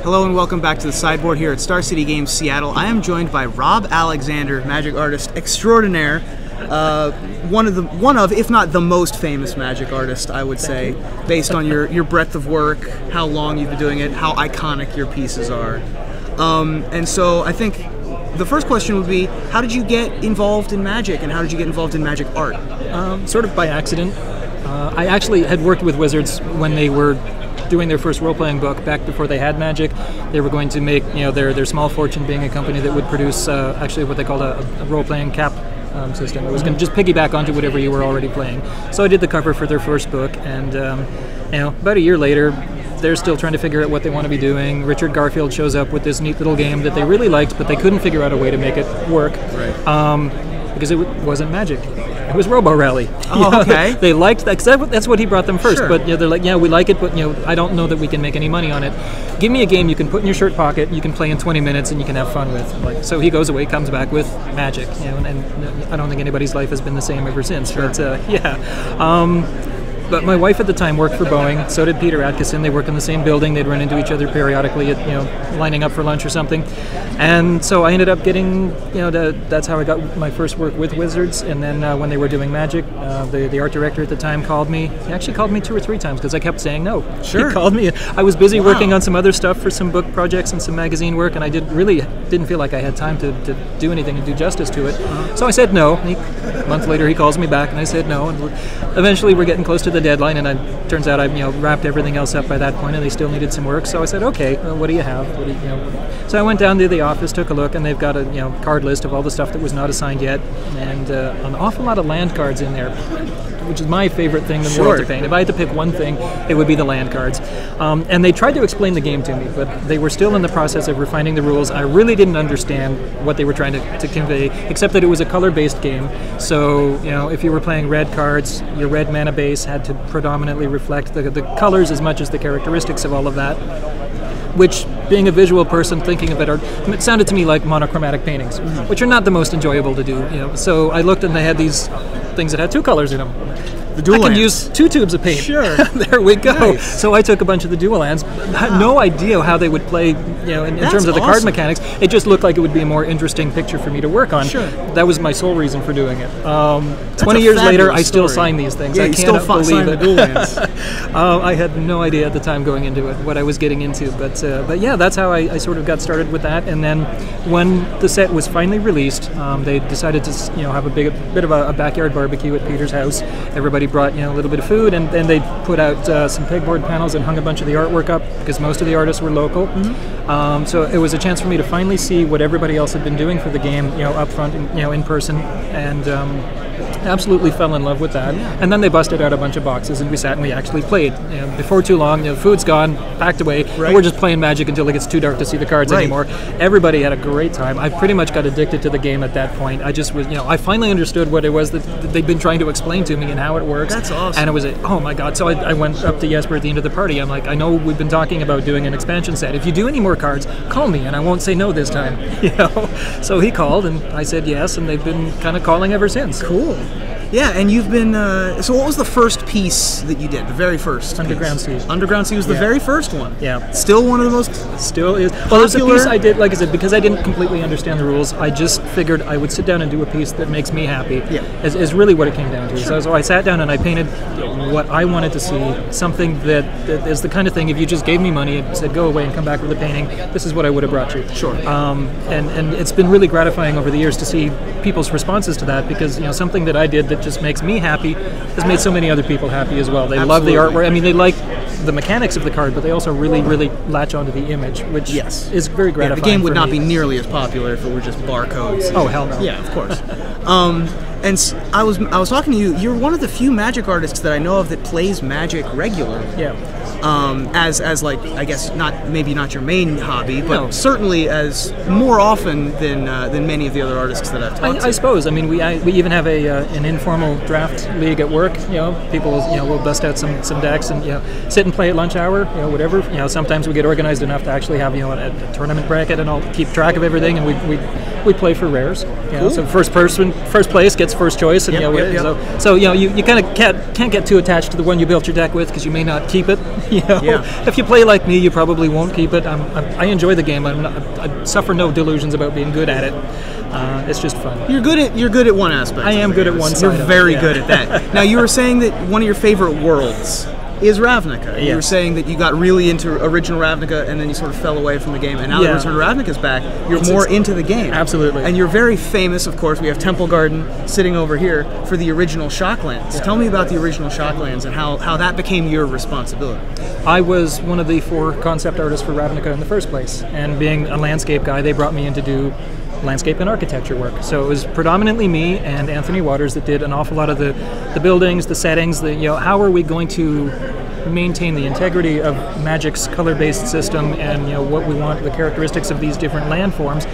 Hello and welcome back to the sideboard here at Star City Games Seattle. I am joined by Rob Alexander, magic artist extraordinaire, one of, if not the most famous magic artist, I would say, based on your breadth of work, how long you've been doing it, how iconic your pieces are. And so I think the first question would be, how did you get involved in magic, and how did you get involved in magic art? Sort of by accident. I actually had worked with Wizards when they were doing their first role-playing book back before they had magic. They were going to make, their small fortune being a company that would produce actually what they called a role-playing cap system. It was going to just piggyback onto whatever you were already playing. So I did the cover for their first book, and about a year later, they're still trying to figure out what they want to be doing. Richard Garfield shows up with this neat little game that they really liked, but they couldn't figure out a way to make it work. Right. Because it wasn't magic. It was Robo Rally. Oh, okay. They liked that, because that's what he brought them first. Sure. But they're like, yeah, we like it, but I don't know that we can make any money on it. Give me a game you can put in your shirt pocket, you can play in 20 minutes, and you can have fun with. So he goes away, comes back with magic. And I don't think anybody's life has been the same ever since. Sure. But but my wife at the time worked for Boeing. So did Peter Atkinson. They work in the same building. They'd run into each other periodically at lining up for lunch or something. And so I ended up getting that's how I got my first work with Wizards. And then when they were doing Magic, the art director at the time called me. He actually called me 2 or 3 times because I kept saying no. Sure. He called me. I was busy working on some other stuff for some book projects and some magazine work, and I didn't feel like I had time to do anything and do justice to it. So I said no. A month later he calls me back and I said no. And eventually we're getting close to the deadline, and it turns out I've wrapped everything else up by that point, and they still needed some work. So I said, okay, well, what do you have? So I went down to the office, took a look, and they've got a card list of all the stuff that was not assigned yet, and an awful lot of land cards in there, which is my favorite thing in the world to paint. If I had to pick one thing, it would be the land cards. And they tried to explain the game to me, but they were still in the process of refining the rules. I really didn't understand what they were trying to convey, except that it was a color-based game. So, if you were playing red cards, your red mana base had to predominantly reflect the colors as much as the characteristics of all of that. Which, being a visual person, thinking of it sounded to me like monochromatic paintings, which are not the most enjoyable to do. So I looked, and they had these things that had 2 colors in them. The dual I can lands. use 2 tubes of paint. Sure. There we go. Nice. So I took a bunch of the dual lands. Had no idea how they would play, in terms of the card mechanics. It just looked like it would be a more interesting picture for me to work on. Sure. That was my sole reason for doing it. 20 years later, I still sign these things. Yeah, I you cannot still believe sign it. the dual lands. I had no idea at the time going into it what I was getting into, but yeah, that's how I sort of got started with that. And then when the set was finally released, they decided to have a bit of a backyard barbecue at Peter's house. Everybody brought a little bit of food, and then they put out some pegboard panels and hung a bunch of the artwork up because most of the artists were local. So it was a chance for me to finally see what everybody else had been doing for the game, up front, in person, and absolutely fell in love with that. And then they busted out a bunch of boxes, and we sat and we actually played. Before too long, food's gone, packed away, and we're just playing Magic until it gets too dark to see the cards anymore. Everybody had a great time. I pretty much got addicted to the game at that point. I just was, I finally understood what it was that they'd been trying to explain to me and how it works. That's awesome. And it was, oh my god. So I went up to Jesper at the end of the party. I'm like, I know we've been talking about doing an expansion set. If you do any more cards, call me and I won't say no this time. So he called and I said yes, and they've been kind of calling ever since. Cool. Yeah, and you've been, so what was the first piece that you did, the very first Underground piece? Sea. Underground Sea was the very first one. Yeah. Still one of the most Still is. Well, there's a piece I did, like I said, because I didn't completely understand the rules, I just figured I would sit down and do a piece that makes me happy, is really what it came down to. Sure. So I sat down and I painted what I wanted to see, something that is the kind of thing, if you just gave me money and said, go away and come back with a painting, this is what I would have brought you. Sure. And it's been really gratifying over the years to see people's responses to that, because something that I did that just makes me happy has made so many other people happy as well. They love the artwork. I mean, they like the mechanics of the card, but they also really, really latch onto the image, which is very gratifying. The game would not me. be nearly as popular if it were just barcodes. Oh, hell no. Yeah, of course. And I was talking to you. You're one of the few Magic artists that I know of that plays Magic regularly. Yeah. As like, I guess maybe not your main hobby, but certainly as more often than many of the other artists that I've talked to. I suppose. I mean, we even have an informal draft league at work. People will bust out some decks and sit and play at lunch hour. Whatever. Sometimes we get organized enough to actually have a tournament bracket, and I'll keep track of everything, and we play for rares. Cool. So first place gets first choice, and so you kind of can't get too attached to the one you built your deck with, because you may not keep it. If you play like me, you probably won't keep it. I enjoy the game. I suffer no delusions about being good at it. It's just fun. You're good at one aspect. I am good at one side. You're very good at that. Now, you were saying that one of your favorite worlds is Ravnica. Yes. You were saying that you got really into original Ravnica and then you sort of fell away from the game. And now that Return to Ravnica's back, you're more into the game. Absolutely. And you're very famous, of course. We have Temple Garden sitting over here for the original Shocklands. Tell me about the original Shocklands and how that became your responsibility. I was one of the 4 concept artists for Ravnica in the first place. And being a landscape guy, they brought me in to do landscape and architecture work. So it was predominantly me and Anthony Waters that did an awful lot of the buildings, the settings, how are we going to maintain the integrity of Magic's color-based system and what we want, the characteristics of these different landforms,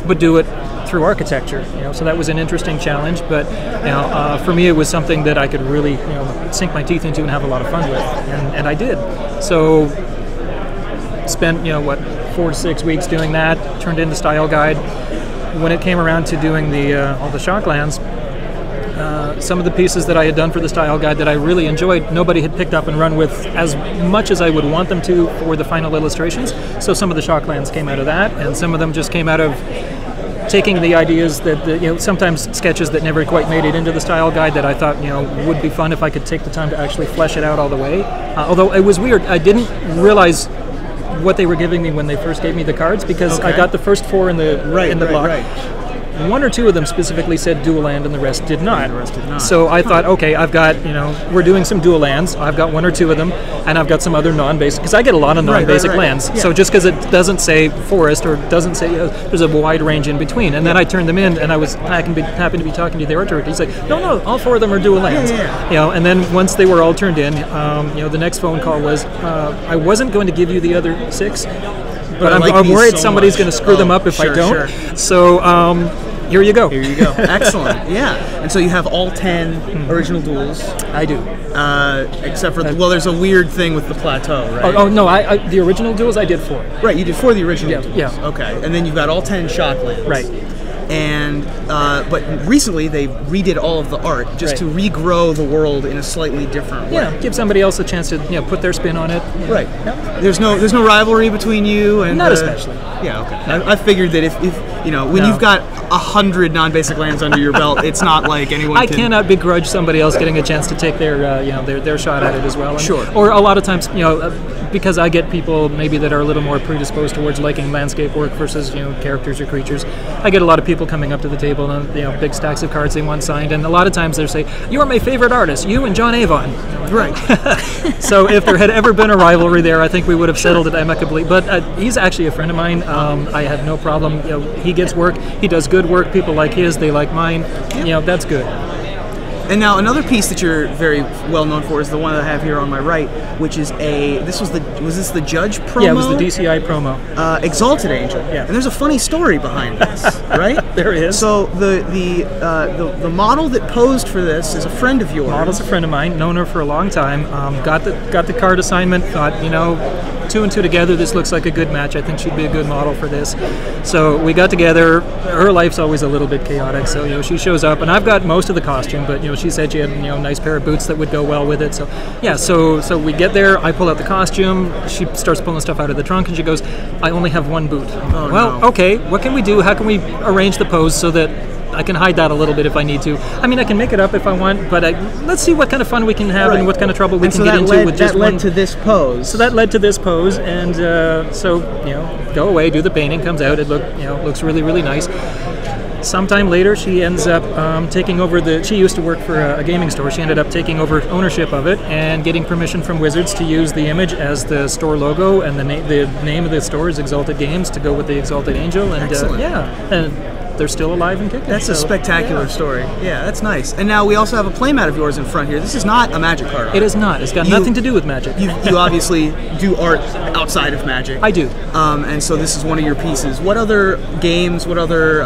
but do it through architecture. So that was an interesting challenge, but for me it was something that I could really sink my teeth into and have a lot of fun with, and I did. So spent 4 to 6 weeks doing that, turned in the style guide. When it came around to doing all the Shocklands, some of the pieces that I had done for the style guide that I really enjoyed, nobody had picked up and run with as much as I would want them to for the final illustrations. So some of the Shocklands came out of that, and some of them just came out of taking the ideas that sometimes sketches that never quite made it into the style guide that I thought would be fun if I could take the time to actually flesh it out all the way. Although it was weird, I didn't realize what they were giving me when they first gave me the cards, because I got the first 4 in the block. Right. 1 or 2 of them specifically said dual land, and the rest did not. So I thought, okay, I've got, we're doing some dual lands. I've got 1 or 2 of them, and I've got some other non-basic, because I get a lot of non-basic lands. Yeah. So just because it doesn't say forest or doesn't say, there's a wide range in between. And then I turned them in, and I happened to be talking to the art director. He's like, no, all 4 of them are dual lands. And then once they were all turned in, the next phone call was, I wasn't going to give you the other 6. But I'm worried somebody's going to screw them up if I don't. Sure. So here you go. Here you go. Excellent. Yeah. And so you have all 10 original duels. I do. Except for there's a weird thing with the plateau, right? Oh no, the original duels I did 4. Right. You did 4 of the original duels. Yeah. Okay. And then you've got all 10 Shocklands. Right. And but recently they redid all of the art just to regrow the world in a slightly different way. Yeah, give somebody else a chance to put their spin on it. Right. Yep. There's no rivalry between you and not especially. Yeah. Okay. I figured that if when you've got 100 non-basic lands under your belt, it's not like anyone. I cannot begrudge somebody else getting a chance to take their their shot at it as well. And, sure. Or a lot of times because I get people maybe that are a little more predisposed towards liking landscape work versus characters or creatures. I get a lot of people coming up to the table and big stacks of cards they want signed, and a lot of times they say, "You're my favorite artist, you and John Avon." Right. So if there had ever been a rivalry there, I think we would have settled it amicably. But he's actually a friend of mine. I have no problem. He gets work. He does good work. People like his. They like mine. That's good. And now another piece that you're very well known for is the one that I have here on my right, which is was this the Judge promo? Yeah, it was the DCI promo. Exalted Angel. Yeah. And there's a funny story behind this, right? There is. So the model that posed for this is a friend of yours. Model's a friend of mine, known her for a long time. Got the card assignment, thought, 2 and 2 together, this looks like a good match. I think she'd be a good model for this. So we got together. Her life's always a little bit chaotic, so she shows up, and I've got most of the costume, but she said she had a nice pair of boots that would go well with it. So yeah, so we get there. I pull out the costume. She starts pulling stuff out of the trunk, and she goes, "I only have 1 boot." Okay, what can we do? How can we arrange the pose so that I can hide that a little bit if I need to? I mean, I can make it up if I want, but let's see what kind of fun we can have and what kind of trouble we can get into with just one. That led to this pose. So that led to this pose, and go away, do the painting, comes out. It looks really, really nice. Sometime later, she ends up taking over she used to work for a gaming store. She ended up taking over ownership of it and getting permission from Wizards to use the image as the store logo, and the name of the store is Exalted Games to go with the Exalted Angel. And and they're still alive and kicking. That's a spectacular story. Yeah, that's nice. And now we also have a playmat of yours in front here. This is not a Magic card art. It is not. It's got nothing to do with Magic. You obviously do art outside of Magic. I do. And so this is one of your pieces. What other games, what other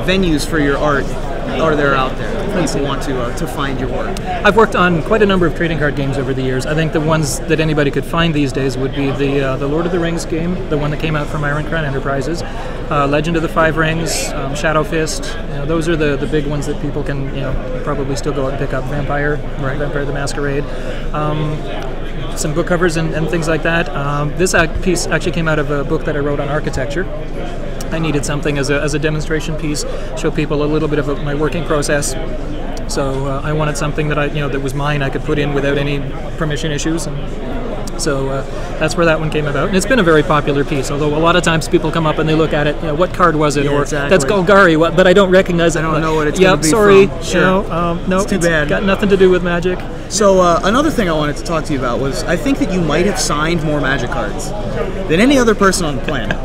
venues for your art are there out there if people want to find your work? I've worked on quite a number of trading card games over the years. I think the ones that anybody could find these days would be the Lord of the Rings game, the one that came out from Iron Crown Enterprises, Legend of the Five Rings, Shadow Fist. Those are the big ones that people can probably still go out and pick up. Vampire the Masquerade. some book covers and things like that. This piece actually came out of a book that I wrote on architecture. I needed something as a demonstration piece, show people a little bit of my working process. So I wanted something that that was mine, I could put in without any permission issues. And so that's where that one came about. And it's been a very popular piece, although a lot of times people come up and they look at it, what card was it? Yeah, or exactly. That's Golgari, but I don't recognize it. I don't know what it's going to be sorry. from. Sure. No, it's too bad. Got nothing to do with Magic. So another thing I wanted to talk to you about was I think that you might have signed more Magic cards than any other person on the planet.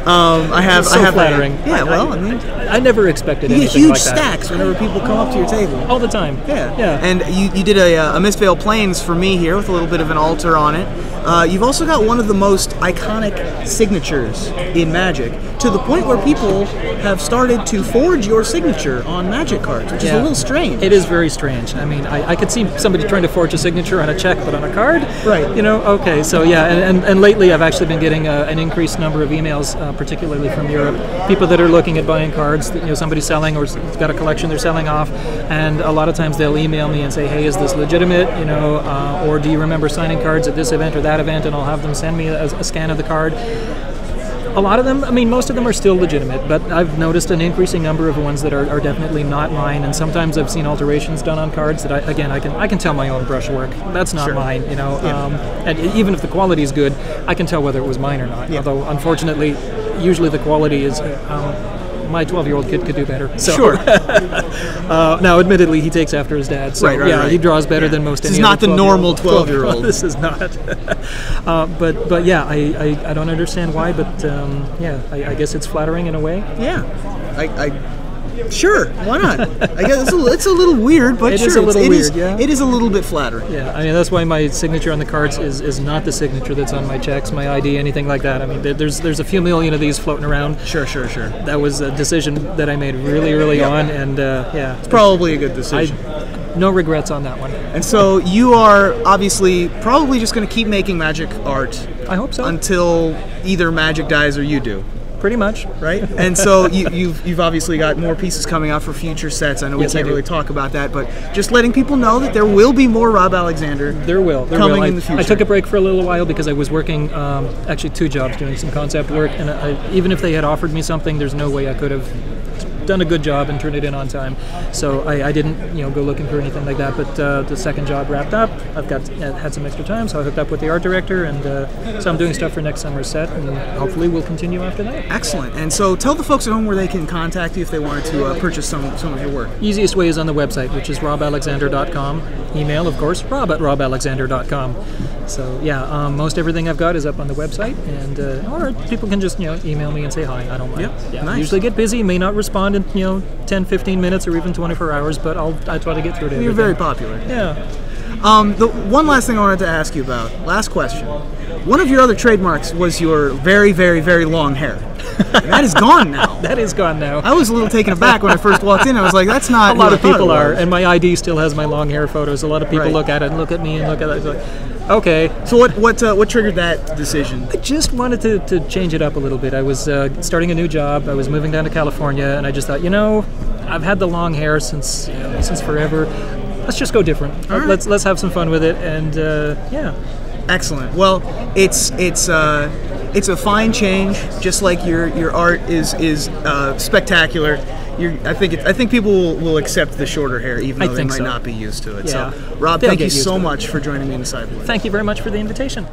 I have flattering. I never expected you anything get huge like that. stacks whenever people come up to your table. All the time. Yeah. And you did a Mistveil Plains for me here with a little bit of an altar on it. You've also got one of the most iconic signatures in Magic, to the point where people have started to forge your signature on Magic cards, which is a little strange. It is very strange. I mean, I could see somebody trying to forge a signature on a check, but on a card? Right. Okay. So yeah, and lately I've actually been getting an increased number of emails, particularly from Europe, people that are looking at buying cards, somebody's selling or got a collection they're selling off, and a lot of times they'll email me and say, hey, is this legitimate, or do you remember signing cards at this event or that event, and I'll have them send me a scan of the card. A lot of them, most of them are still legitimate, but I've noticed an increasing number of ones that are definitely not mine, and sometimes I've seen alterations done on cards that I can tell my own brushwork. That's not mine, and even if the quality is good, I can tell whether it was mine or not. Although, unfortunately, usually the quality is my 12-year-old kid could do better. So. Sure. Now, admittedly, he takes after his dad. So, right. He draws better than most. This is not the normal 12-year-old. This is not. But yeah, I don't understand why. But I guess it's flattering in a way. Yeah. Sure, why not? I guess it's a little weird, but it is a little weird. It is a little bit flattering. Yeah, that's why my signature on the cards is not the signature that's on my checks, my ID, anything like that. There's a few million of these floating around. Sure. That was a decision that I made really early on, and it's probably a good decision. No regrets on that one. And so you are obviously probably just going to keep making Magic art. I hope so. Until either Magic dies or you do. Pretty much, right? And so you've obviously got more pieces coming out for future sets. I know we can't really talk about that, but just letting people know that there will be more Rob Alexander. There will. In the future. I took a break for a little while because I was working actually 2 jobs doing some concept work, and even if they had offered me something, there's no way I could have done a good job and turned it in on time. So I didn't go looking for anything like that. But the second job wrapped up. I've had some extra time, so I hooked up with the art director, and so I'm doing stuff for next summer's set, and hopefully we'll continue after that. Excellent. And so tell the folks at home where they can contact you if they wanted to purchase some of your work. Easiest way is on the website, which is robalexander.com. Email, of course, rob@robalexander.com. So yeah, most everything I've got is up on the website, and or people can just email me and say hi. I don't mind. Yeah. Nice. I usually get busy, may not respond in 10, 15 minutes or even 24 hours, but I try to get through it. You're very popular. Yeah. The one last thing I wanted to ask you about, last question. One of your other trademarks was your very, very, very long hair. That is gone now. That is gone now. I was a little taken aback when I first walked in. I was like, that's not. A lot of people are, and my ID still has my long hair photos. A lot of people look at it and look at me and look at it. Like, okay. So what triggered that decision? I just wanted to change it up a little bit. I was starting a new job. I was moving down to California, and I just thought, I've had the long hair since forever. Let's just go different. Right. Let's have some fun with it, and yeah. Excellent. Well, it's a fine change. Just like your art is spectacular. I think people will accept the shorter hair, even though they might not be used to it. Yeah. So, Rob, thank you so much for joining me in the sideboard. Thank you very much for the invitation.